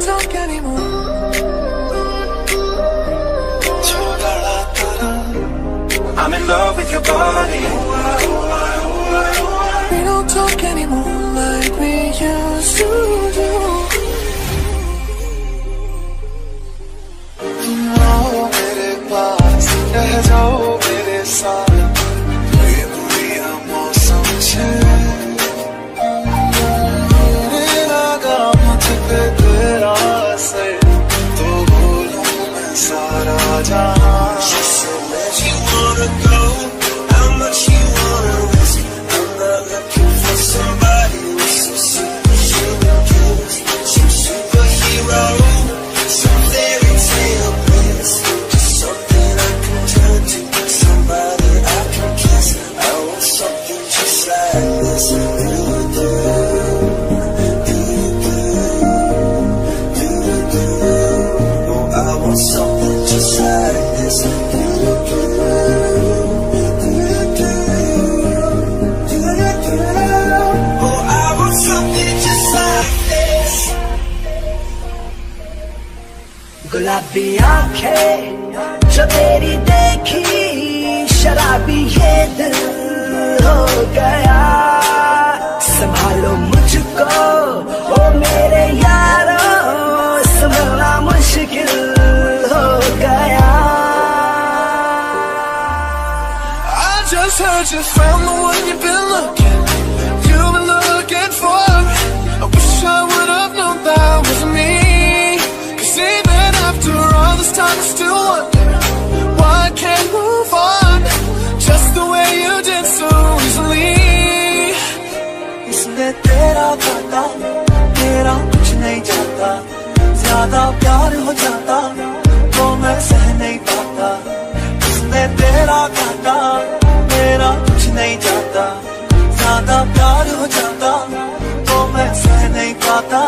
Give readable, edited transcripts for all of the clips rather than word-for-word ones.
don't talk anymore. I'm in love with your body. We don't talk anymore like we used to do. आओ मेरे पास रह जाओ मेरे साथ, ये बुरा मौसम छे लगा मुझे तेरा से, तो बोलूं मैं सारा जहां. You wanna go, how much you wanna risk? I'm not looking for somebody with some superheroes, some superhero, some fairy tale bliss, just something I can turn to, somebody I can kiss. I want something just like this. Oh, I want something just like this. गुलाबी आंखें जो तेरी देखी, शराबी ये दिल हो गया. संभालो मुझको ओ मेरे यारो, संभलना मुश्किल हो गया. I just heard you found the one you've been looking for. I wish I would have known that wasn't me. Even after all this time I still wonder why I can't move on just the way you did so easily. इसमें तेरा खाता, तेरा कुछ नहीं जाता, ज्यादा प्यार हो जाता तो मैं सह नहीं पाता. इसमें तेरा खाता, तेरा कुछ नहीं जाता, ज्यादा प्यार हो जाता तो मैं सह नहीं पाता.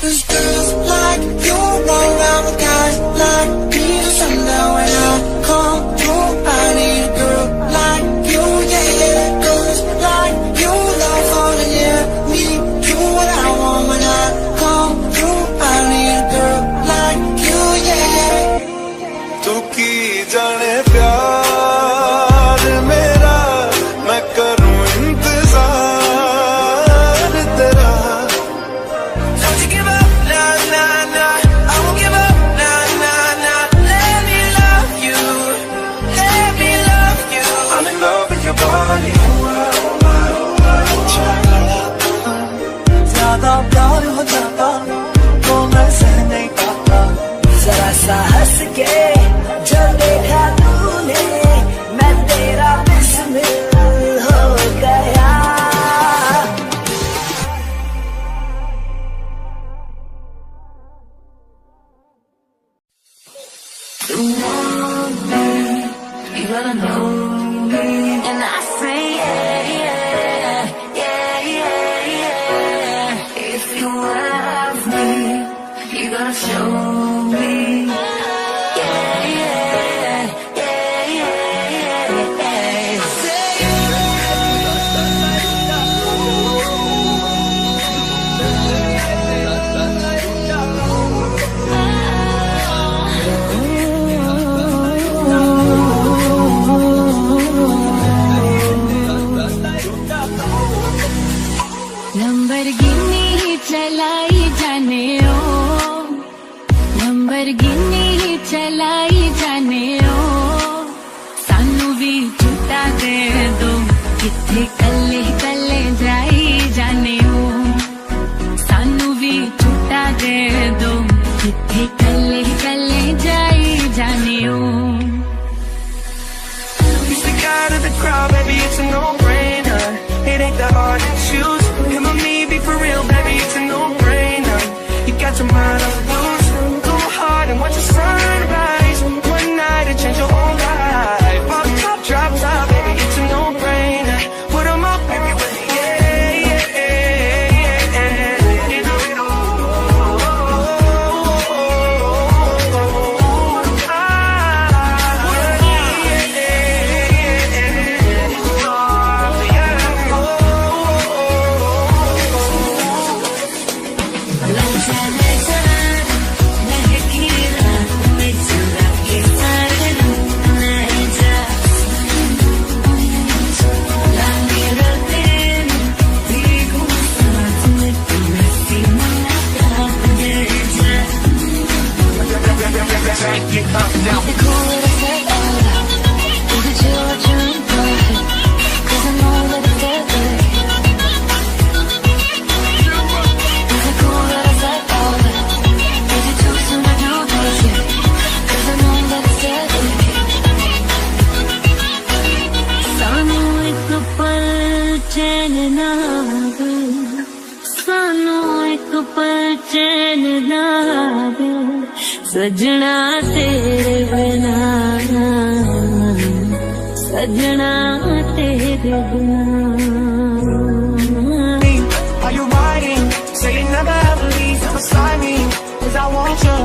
There's girls like you around with guys like me. Just know when I come through, I need a girl like you, yeah, yeah. Girls like you love falling near me. Do what I want when I come through. I need a girl like you, yeah, yeah. तू की जाने प्यार मेरा, मैं करूँ इंतजार तेरा. ज्यादा प्यार हो जाता तो मैं सह नहीं पाता. जरा सा हंस के जो देखा तूने, मैं तेरा बिस्मिल हो गया. You want me, you gotta know me, and I say yeah, yeah, yeah, yeah, yeah. If you love me, you gotta show me. Yeah, yeah, yeah, yeah, yeah. Say Lamborghini चलाई जाने ओ, Lamborghini चलाई जाने ओ. सानू भी झूठा दे दो, किथे कल्ले कल्ले जाई जाने ओ. सानू भी झूठा दे दो, किथे कल्ले कल्ले जाई जाने ओ. He's the guy of the crowd, baby, it's a no-brainer. It ain't that hard to choose. Him or me, be for real, baby, it's a no-brainer. You got your mind on loose. Go hard and watch the sunrise. One night to change your whole life. All the top drops out, baby, it's a no-brainer. What a चैन ना आवे, सानू एक पल चैन ना आवे, सजना तेरे बिना, सजना तेरे बिना। Are you riding? Say you never ever leave beside me. 'Cause I want you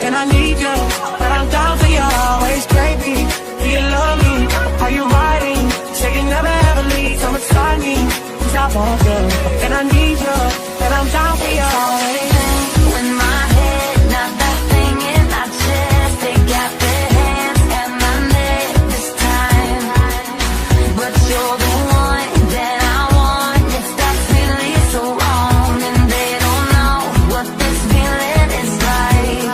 and I need you, but I'm down for you always, baby. Do you love me? Are you riding? Say you never ever leave beside me. 'Cause I want you and I need you, but I'm down for you always. In my head, not that thing in my chest, they got their hands at my neck this time, but you're the one that I want. It's that feeling so wrong, and they don't know what this feeling is like.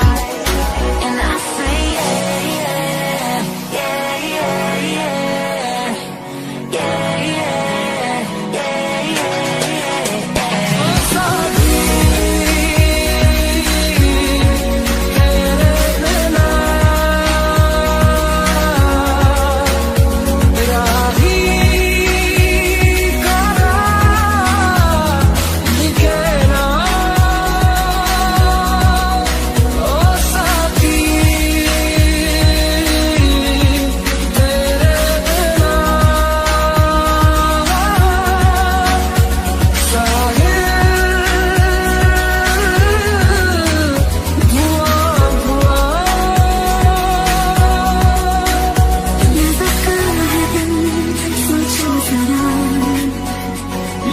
And I say yeah, yeah, yeah, yeah, yeah, yeah, yeah, yeah, yeah, yeah.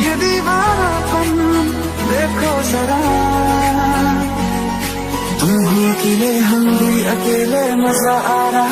ये दीवानापन देखो जरा, तुम भी अकेले हम भी अकेले, मजा आ रहा